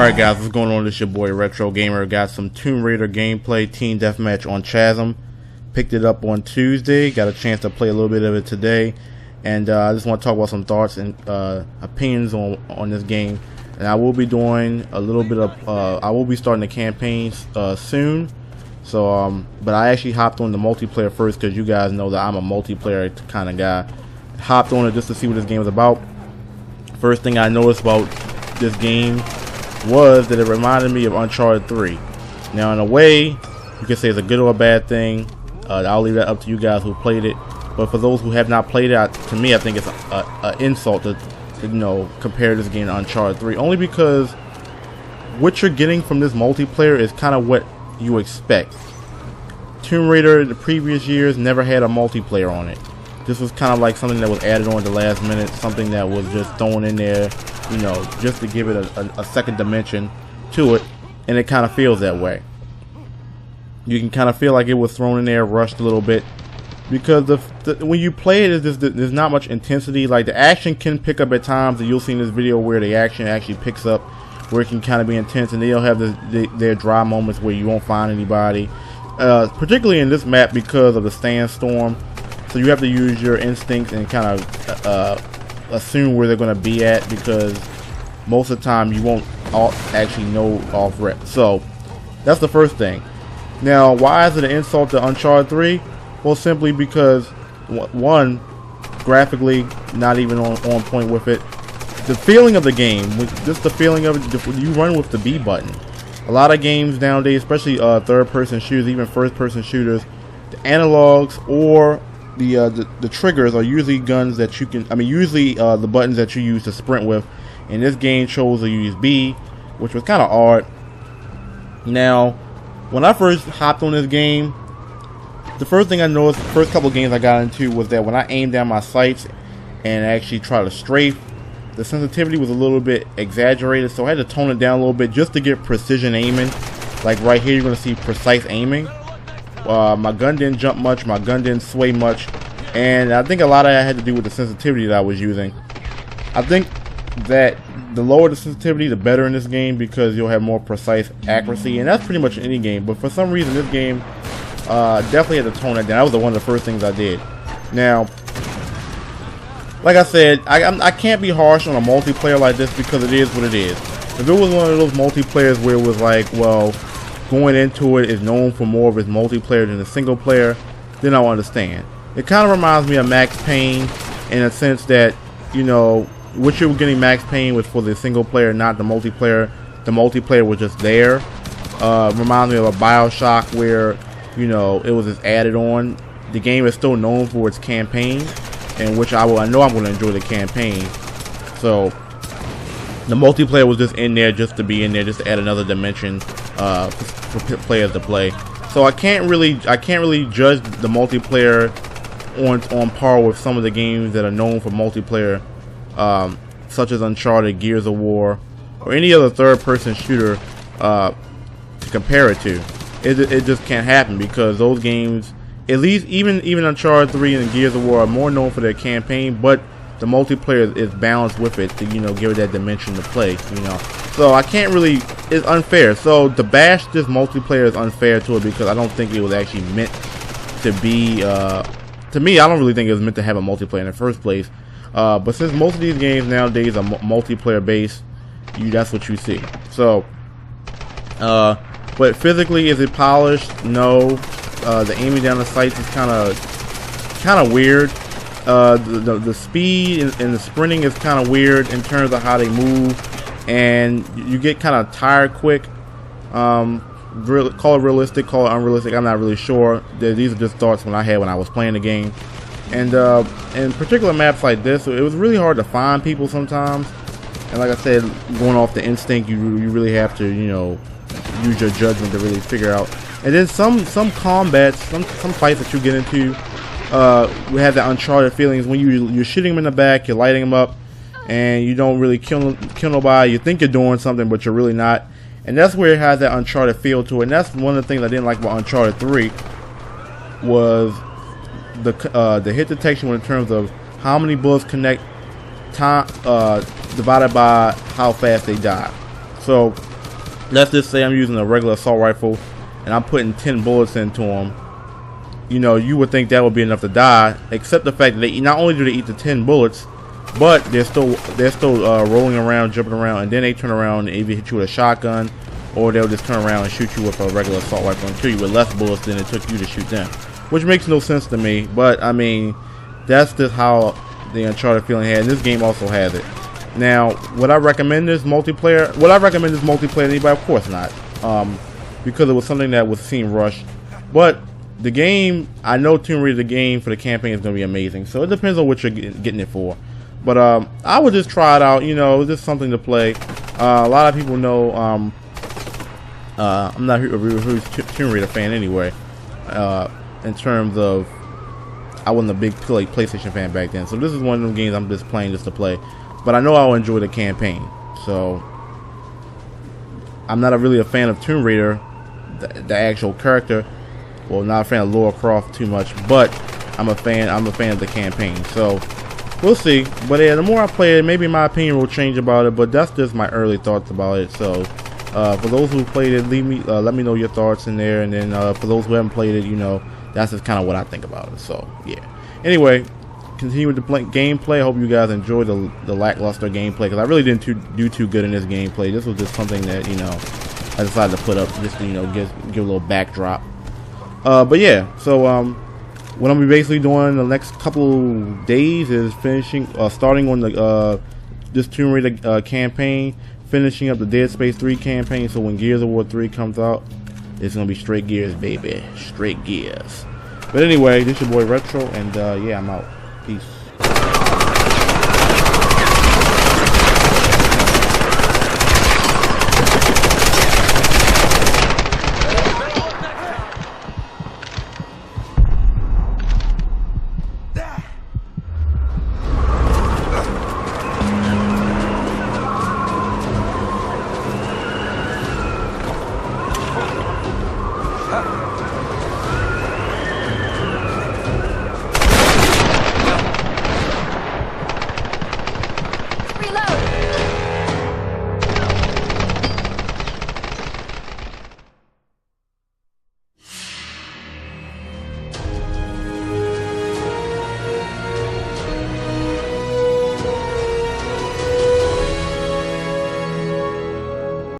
Alright guys, what's going on? This is your boy Retro Gamer. Got some Tomb Raider gameplay, Team Deathmatch on Chasm. Picked it up on Tuesday, got a chance to play a little bit of it today. And I just want to talk about some thoughts and opinions on this game. And I will be doing a little bit of, I will be starting the campaign soon. So, but I actually hopped on the multiplayer first because you guys know that I'm a multiplayer kind of guy. Hopped on it just to see what this game is about. First thing I noticed about this game was that it reminded me of Uncharted 3. Now in a way, you can say it's a good or a bad thing. I'll leave that up to you guys who played it. But for those who have not played it, to me I think it's an insult to compare this game to Uncharted 3. Only because what you're getting from this multiplayer is kind of what you expect. Tomb Raider in the previous years never had a multiplayer on it. This was kind of like something that was added on at the last minute, something that was just thrown in there, you know, just to give it a second dimension to it, and it kind of feels that way. You can kind of feel like it was thrown in there, rushed a little bit, because when you play it, there's not much intensity. Like the action can pick up at times, and you'll see in this video where the action actually picks up, where it can kind of be intense, and they'll have their dry moments where you won't find anybody, particularly in this map because of the sandstorm. So you have to use your instincts and kind of assume where they're going to be at, because most of the time you won't actually know off rep. So that's the first thing. Now, why is it an insult to Uncharted 3? Well, simply because, one, graphically not even on point with it. The feeling of the game, just the feeling of it, you run with the B button. A lot of games nowadays, especially third-person shooters, even first-person shooters, the analogs or the triggers are usually guns that you can, usually the buttons that you use to sprint with. And this game chose to use B, which was kind of odd. Now, when I first hopped on this game, the first thing I noticed, the first couple games I got into, was that when I aimed down my sights and actually try to strafe, the sensitivity was a little bit exaggerated, so I had to tone it down a little bit just to get precision aiming. Like right here, you're going to see precise aiming. My gun didn't jump much, my gun didn't sway much, and I think a lot of that had to do with the sensitivity that I was using. I think that the lower the sensitivity, the better in this game, because you'll have more precise accuracy, and that's pretty much any game. But for some reason, this game definitely had to tone it down. That was one of the first things I did. Now, like I said, I can't be harsh on a multiplayer like this because it is what it is. If it was one of those multiplayers where it was like, well, going into it is known for more of its multiplayer than the single player, then I'll understand. It kind of reminds me of Max Payne in a sense that, you know, what you were getting Max Payne was for the single player, not the multiplayer. The multiplayer was just there. Reminds me of a BioShock where, you know, it was just added on. The game is still known for its campaign, in which I know I'm going to enjoy the campaign. So the multiplayer was just in there just to be in there, just to add another dimension for players to play. So I can't really judge the multiplayer on par with some of the games that are known for multiplayer, such as Uncharted, Gears of War, or any other third-person shooter to compare it to. It just can't happen, because those games, at least even Uncharted 3 and Gears of War, are more known for their campaign, but the multiplayer is balanced with it to, you know, give it that dimension to play, you know. So I can't really, it's unfair. So to bash this multiplayer is unfair to it, because I don't think it was actually meant to be, to me, I don't really think it was meant to have a multiplayer in the first place. But since most of these games nowadays are multiplayer based, that's what you see. So, but physically, is it polished? No. The aiming down the sights is kind of weird. The speed and the sprinting is kind of weird in terms of how they move, and you get kind of tired quick. Call it realistic, call it unrealistic, I'm not really sure. These are just thoughts when I was playing the game. And in particular maps like this, it was really hard to find people sometimes. And like I said, going off the instinct, you really have to, you know, use your judgment to really figure out. And then some combats, some fights that you get into, we have that Uncharted feelings when you're shooting them in the back, you're lighting them up, and you don't really kill nobody. You think you're doing something, but you're really not. And that's where it has that Uncharted feel to it. And that's one of the things I didn't like about Uncharted 3 was the hit detection in terms of how many bullets connect, time divided by how fast they die. So let's just say I'm using a regular assault rifle and I'm putting 10 bullets into them, you know, you would think that would be enough to die, except the fact that they not only do they eat the 10 bullets, but they're still rolling around, jumping around, and then they turn around and either hit you with a shotgun, or they'll just turn around and shoot you with a regular assault rifle and kill you with less bullets than it took you to shoot them, which makes no sense to me. But I mean, that's just how the Uncharted feeling had, and this game also has it. Now, would I recommend this multiplayer? Would I recommend this multiplayer to anybody? Of course not, because it was something that was seen rushed. But the game, I know Tomb Raider, the game for the campaign, is going to be amazing. So it depends on what you're getting it for. But I would just try it out. You know, it's just something to play. A lot of people know I'm not a huge Tomb Raider fan anyway. In terms of, I wasn't a big PlayStation fan back then. So this is one of them games I'm just playing just to play. But I know I'll enjoy the campaign. So I'm not really a fan of Tomb Raider, the actual character. Well, not a fan of Lara Croft too much, but I'm a fan of the campaign. So we'll see. But yeah, the more I play it, maybe my opinion will change about it. But that's just my early thoughts about it. So for those who played it, let me know your thoughts in there. And then for those who haven't played it, you know, that's just kind of what I think about it. So yeah. Anyway, continue with the gameplay. I hope you guys enjoyed the lackluster gameplay, because I really didn't do too good in this gameplay. This was just something that, you know, I decided to put up just to, you know, give a little backdrop. But yeah, so what I'm basically doing the next couple days is starting on the this Tomb Raider campaign, finishing up the Dead Space 3 campaign. So when Gears of War 3 comes out, it's gonna be straight gears, baby, straight gears. But anyway, this is your boy Retro, and yeah, I'm out. Peace. Ha!